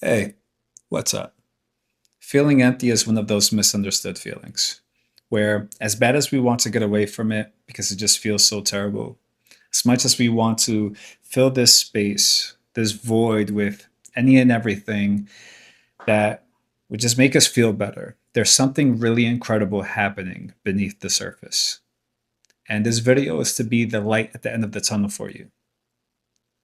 Hey, what's up? Feeling empty is one of those misunderstood feelings where, as bad as we want to get away from it because it just feels so terrible, as much as we want to fill this space, this void with any and everything that would just make us feel better, there's something really incredible happening beneath the surface. And this video is to be the light at the end of the tunnel for you.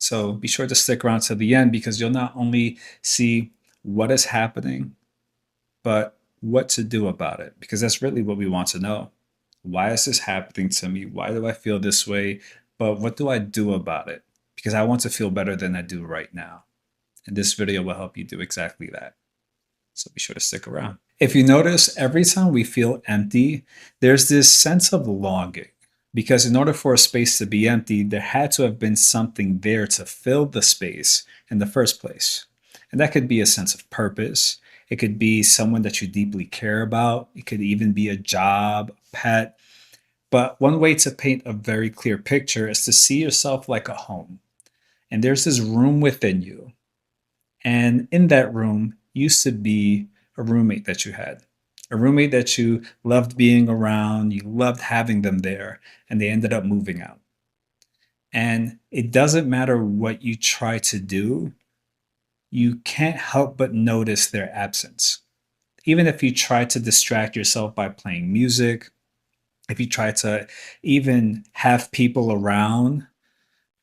So be sure to stick around to the end because you'll not only see what is happening, but what to do about it, because that's really what we want to know. Why is this happening to me? Why do I feel this way? But what do I do about it? Because I want to feel better than I do right now. And this video will help you do exactly that. So be sure to stick around. If you notice, every time we feel empty, there's this sense of longing. Because in order for a space to be empty, there had to have been something there to fill the space in the first place. And that could be a sense of purpose. It could be someone that you deeply care about. It could even be a job, a pet. But one way to paint a very clear picture is to see yourself like a home. And there's this room within you. And in that room used to be a roommate that you had, a roommate that you loved being around, you loved having them there, and they ended up moving out. And it doesn't matter what you try to do, you can't help but notice their absence. Even if you try to distract yourself by playing music, if you try to even have people around,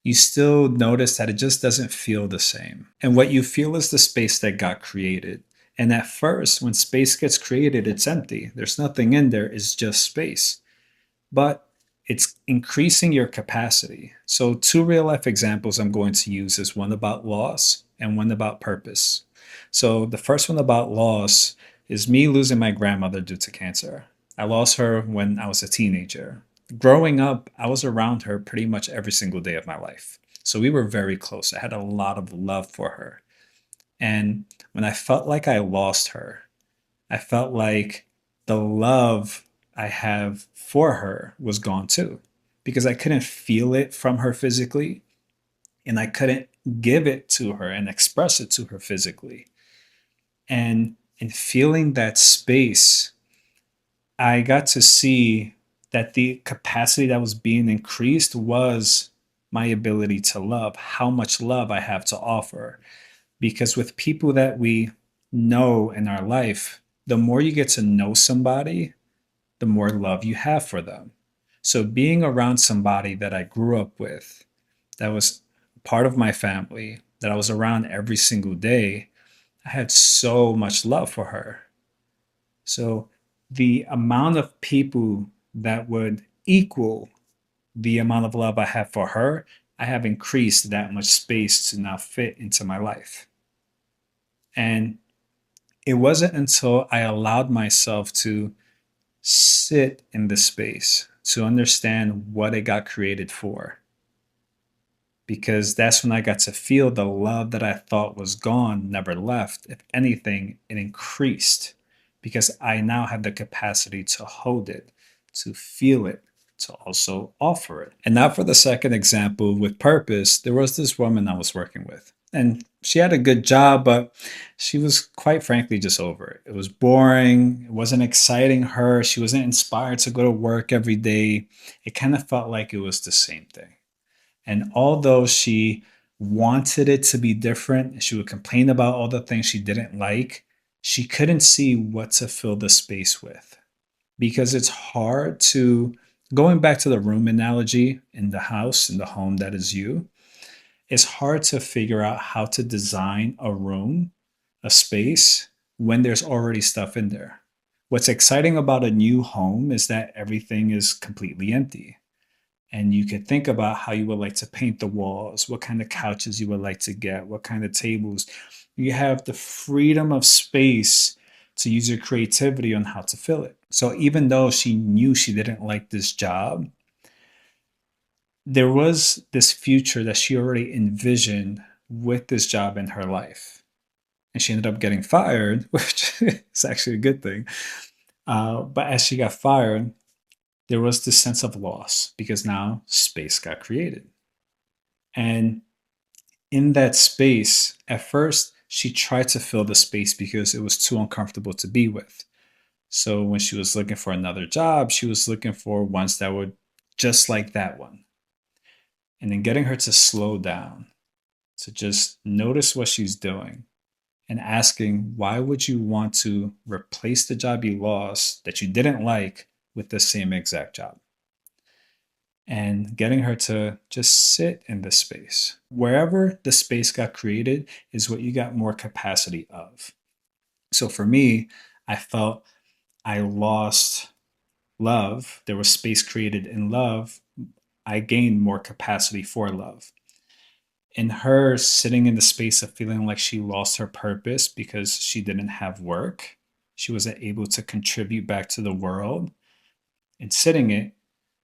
you still notice that it just doesn't feel the same. And what you feel is the space that got created. And at first, when space gets created, it's empty. There's nothing in there, it's just space. But it's increasing your capacity. So, two real life examples I'm going to use is one about loss and one about purpose. So, the first one about loss is me losing my grandmother due to cancer. I lost her when I was a teenager. Growing up, I was around her pretty much every single day of my life. So, we were very close. I had a lot of love for her. And when I felt like I lost her, I felt like the love I have for her was gone too, because I couldn't feel it from her physically and I couldn't give it to her and express it to her physically. And in feeling that space, I got to see that the capacity that was being increased was my ability to love, how much love I have to offer. Because with people that we know in our life, the more you get to know somebody, the more love you have for them. So being around somebody that I grew up with, that was part of my family, that I was around every single day, I had so much love for her. So the amount of people that would equal the amount of love I have for her, I have increased that much space to now fit into my life. And it wasn't until I allowed myself to sit in the space to understand what it got created for. Because that's when I got to feel the love that I thought was gone never left. If anything, it increased because I now had the capacity to hold it, to feel it, to also offer it. And now for the second example with purpose, there was this woman I was working with. And she had a good job, but she was quite frankly just over it. It was boring. It wasn't exciting her. She wasn't inspired to go to work every day. It kind of felt like it was the same thing. And although she wanted it to be different, she would complain about all the things she didn't like, she couldn't see what to fill the space with. Because it's hard to, going back to the room analogy in the house, in the home that is you, it's hard to figure out how to design a room, a space, when there's already stuff in there. What's exciting about a new home is that everything is completely empty. And you could think about how you would like to paint the walls, what kind of couches you would like to get, what kind of tables. You have the freedom of space to use your creativity on how to fill it. So even though she knew she didn't like this job, there was this future that she already envisioned with this job in her life. And she ended up getting fired, which is actually a good thing. But as she got fired, there was this sense of loss because now space got created. And in that space, at first, she tried to fill the space because it was too uncomfortable to be with. So when she was looking for another job, she was looking for ones that would just like that one. And then getting her to slow down, to just notice what she's doing and asking, why would you want to replace the job you lost that you didn't like with the same exact job? And getting her to just sit in the space. Wherever the space got created is what you got more capacity of. So for me, I felt I lost love. There was space created in love. I gained more capacity for love. In her sitting in the space of feeling like she lost her purpose because she didn't have work, she wasn't able to contribute back to the world, and sitting it,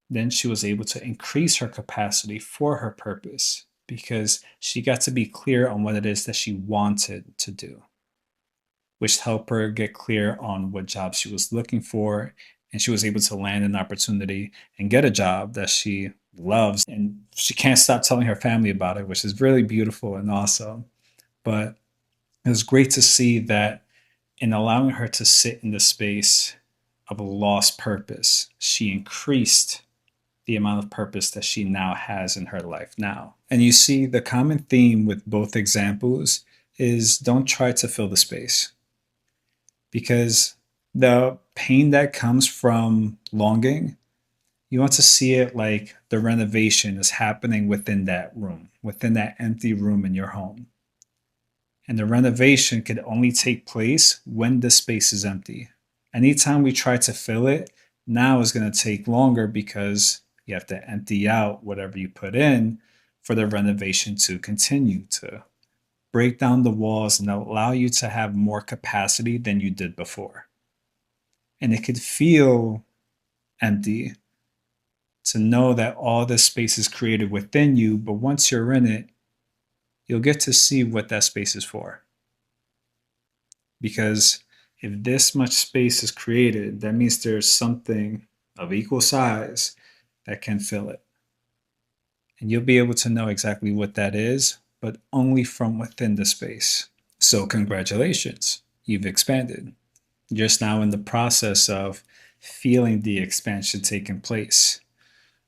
then she was able to increase her capacity for her purpose because she got to be clear on what it is that she wanted to do, which helped her get clear on what job she was looking for. And she was able to land an opportunity and get a job that she loves. And she can't stop telling her family about it, which is really beautiful and awesome. But it was great to see that in allowing her to sit in the space of a lost purpose, she increased the amount of purpose that she now has in her life now. And you see the common theme with both examples is don't try to fill the space, because the pain that comes from longing, you want to see it like the renovation is happening within that room, within that empty room in your home. And the renovation could only take place when the space is empty. Anytime we try to fill it, now is going to take longer because you have to empty out whatever you put in for the renovation to continue to break down the walls and allow you to have more capacity than you did before. And it could feel empty to know that all this space is created within you, but once you're in it, you'll get to see what that space is for. Because if this much space is created, that means there's something of equal size that can fill it. And you'll be able to know exactly what that is, but only from within the space. So congratulations, you've expanded. You're just now in the process of feeling the expansion taking place.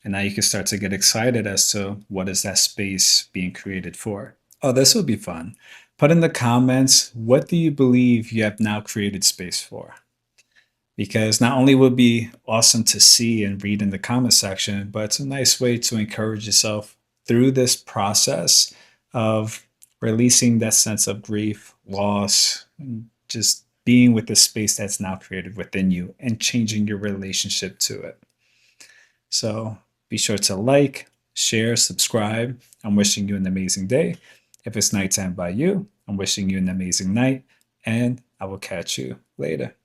And now you can start to get excited as to what is that space being created for. Oh, this will be fun. Put in the comments, what do you believe you have now created space for? Because not only will it be awesome to see and read in the comment section, but it's a nice way to encourage yourself through this process of releasing that sense of grief, loss, and just being with the space that's now created within you and changing your relationship to it. So be sure to like, share, subscribe. I'm wishing you an amazing day. If it's nighttime by you, I'm wishing you an amazing night, and I will catch you later.